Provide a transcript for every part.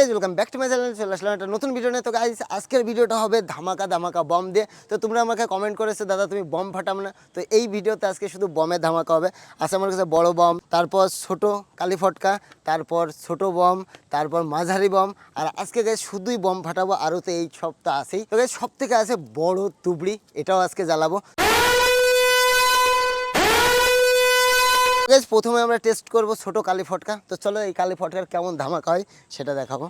Guys welcome back to my channel. চলে আসলাম একটা নতুন ভিডিও নিয়ে। তো গাইজ আজকের ভিডিওটা হবে ধামাকা ধামাকা বম দিয়ে। তো তোমরা আমাকে কমেন্ট করেছো দাদা তুমি বম ফাটাম না, তো এই ভিডিওতে আজকে শুধু বমের ধামাকা হবে। আছে আমার কাছে বড় বম, তারপর ছোট কালি ফটকা, তারপর ছোট বম, তারপর মাঝারি বম। আর আজকে গাইজ শুধুই বম ফাটাবো, আরও তো এই সপ্তাহ আছেই। তো গাইজ সব থেকে আছে বড় তুবড়ি, এটাও আজকে জ্বালাবো। গাইজ প্রথমে আমরা টেস্ট করব ছোট কালি ফটকা। তো চলো এই কালি ফটকার কেমন ধামাকা হয় সেটা দেখাবো।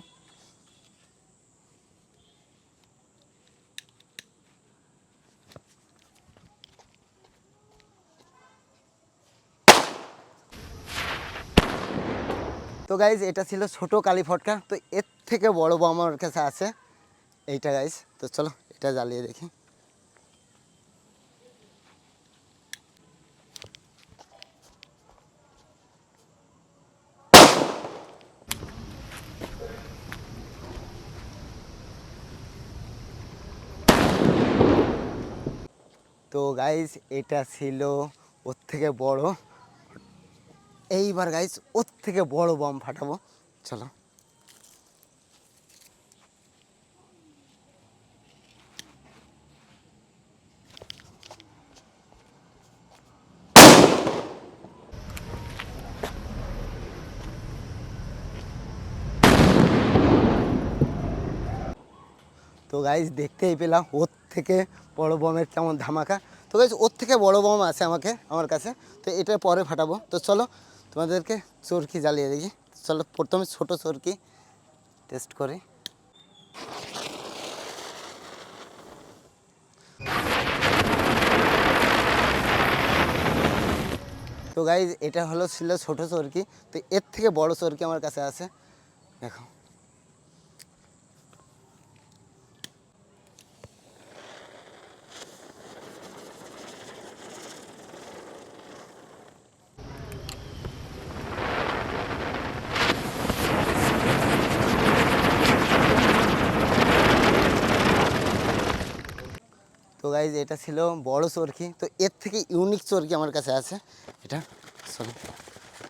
তো গাইজ এটা ছিল ছোট কালি ফটকা, তো এর থেকে বড় বম আমার কাছে আছে এইটা গাইজ। তো চলো এটা জ্বালিয়ে দেখি। তো গাইজ এটা ছিল ওর থেকে বড়। এইবার গাইজ ওর থেকে বড় বম ফাটাবো, চলো। তো গাইজ দেখতেই পেলাম ওর থেকে বড় বমের কেমন ধামাকা। তো গাইজ ওর থেকে বড় বম আছে আমার কাছে, তো এটা পরে ফাটাবো। তো চলো তোমাদেরকে চরকি জ্বালিয়ে দেখি। চলো প্রথমে ছোট চরকি টেস্ট করি। তো গাইজ এটা ছিল ছোট চরকি, তো এর থেকে বড় চরকি আমার কাছে আছে, দেখো। তো গাইজ এটা ছিল বড় চরকি, তো এর থেকে ইউনিক চরকি আমার কাছে আছে এটা। চলো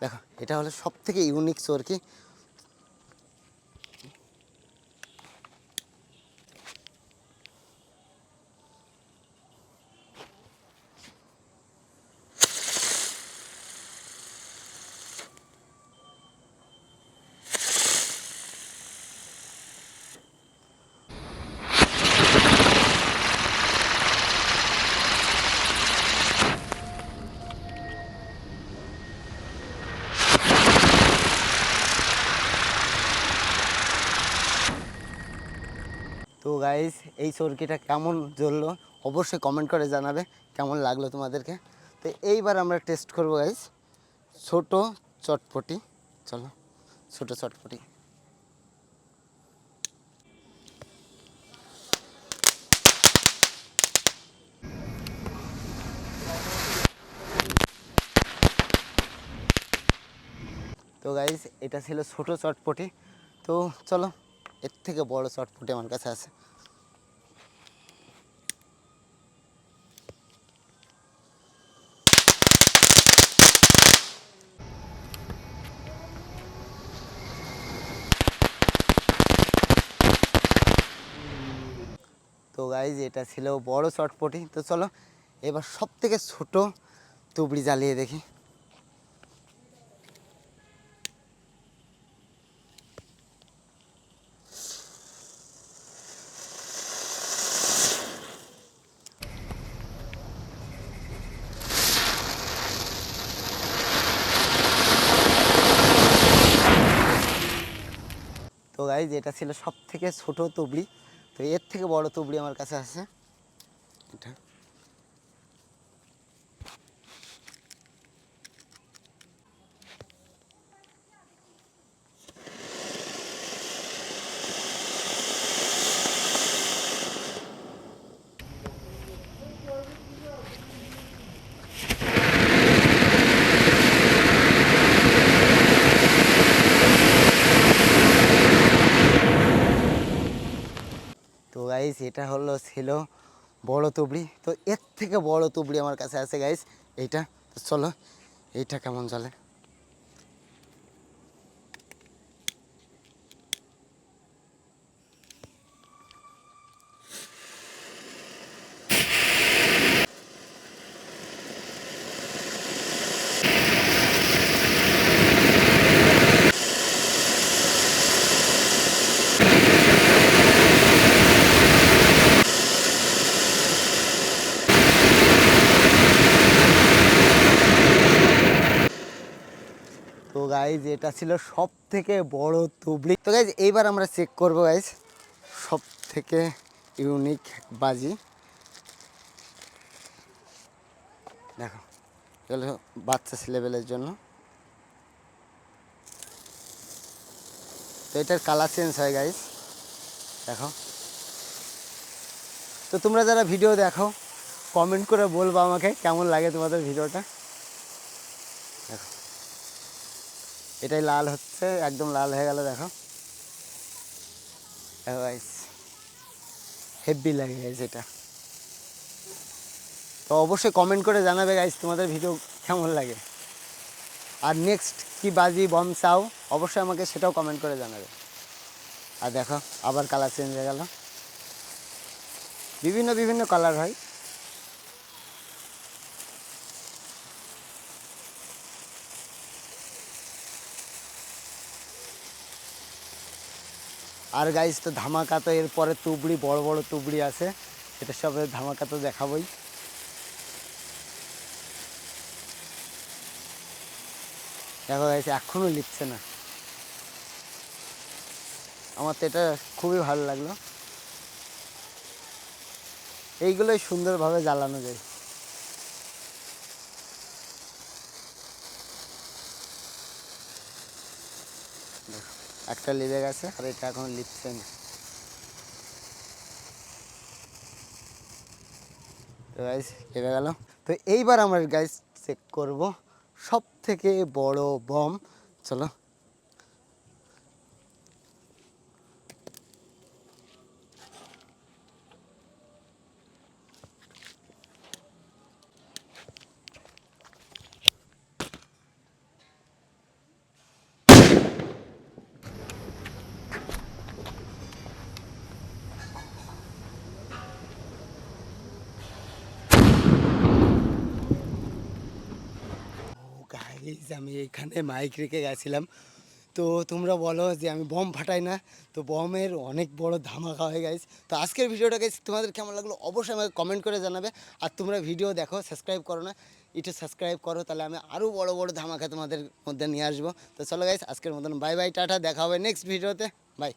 দেখো, এটা হলো সব থেকে ইউনিক চরকি। তো গাইজ এই চরকিটা কেমন জ্বললো অবশ্যই কমেন্ট করে জানাবে কেমন লাগলো তোমাদেরকে। তো এইবার আমরা টেস্ট করবো গাইজ ছোট চটপটি। চলো ছোট চটপটি। তো গাইজ এটা ছিল ছোট চটপটি, তো চলো এর থেকে বড় চটপটি আমার কাছে আছে। তো গাইজ এটা ছিল বড় চটপটি। তো চলো এবার সব থেকে ছোট তুবড়ি জ্বালিয়ে দেখি। তো গাইজ এটা ছিল সব থেকে ছোট তুবড়ি, তো এর থেকে বড় তুবড়ি আমার কাছে আছে এটা। তো গাইস এটা ছিল বড় তুবড়ি, তো এর থেকে বড় তুবড়ি আমার কাছে আছে গাইস এইটা। তো চলো এইটা কেমন চলে। গাইজ এটা ছিল সব থেকে বড় তুবড়ি। তো গাইজ এইবার আমরা চেক করবো গাইজ সব থেকে ইউনিক বাজি। দেখো এগুলো বাচ্চা ছেলেবেলের জন্য। তো এটার কালার চেঞ্জ হয় গাইজ, দেখো। তো তোমরা যারা ভিডিও দেখো কমেন্ট করে বলবো আমাকে কেমন লাগে তোমাদের ভিডিওটা। দেখো এটাই লাল হচ্ছে, একদম লাল হয়ে গেল, দেখো। দেখো গাইজ হেভি লাগে গাইজ এটা। তো অবশ্যই কমেন্ট করে জানাবে গাইজ তোমাদের ভিডিও কেমন লাগে। আর নেক্সট কি বাজি বম চাও অবশ্যই আমাকে সেটাও কমেন্ট করে জানাবে। আর দেখো আবার কালার চেঞ্জ হয়ে গেল, বিভিন্ন বিভিন্ন কালার হয়। আর গাইজ তো ধামাকা তো এরপরে তুবড়ি, বড় বড় তুবড়ি আছে, এটা সবে ধামাকা তো দেখাবোই। দেখো গাইজ এখনও লিখছে না, আমার তো এটা খুবই ভালো লাগলো। এইগুলোই সুন্দরভাবে জ্বালানো যায়। দেখো একটা লিভে গেছে আর এটা এখন লিখছে না। তো গাইজ লিভে গেল। তো এইবার আমরা গাইজ চেক করব সব থেকে বড় বম। চলো গাইজ আমি এখানে মাইক রেখে গেছিলাম, তো তোমরা বলো যে আমি বম ফাটাই না, তো বমের অনেক বড় ধামাকা হয়ে গাইজ। তো আজকের ভিডিওটা গাইজ তোমাদের কেমন লাগলো অবশ্যই আমাকে কমেন্ট করে জানাবে। আর তোমরা ভিডিও দেখো, সাবস্ক্রাইব করো না, একটু সাবস্ক্রাইব করো, তাহলে আমি আরও বড় বড় ধামাকা তোমাদের মধ্যে নিয়ে আসবো। তো চলো গাইজ আজকের মতন বাই বাই, টাটা, দেখা হবে নেক্সট ভিডিওতে, বাই।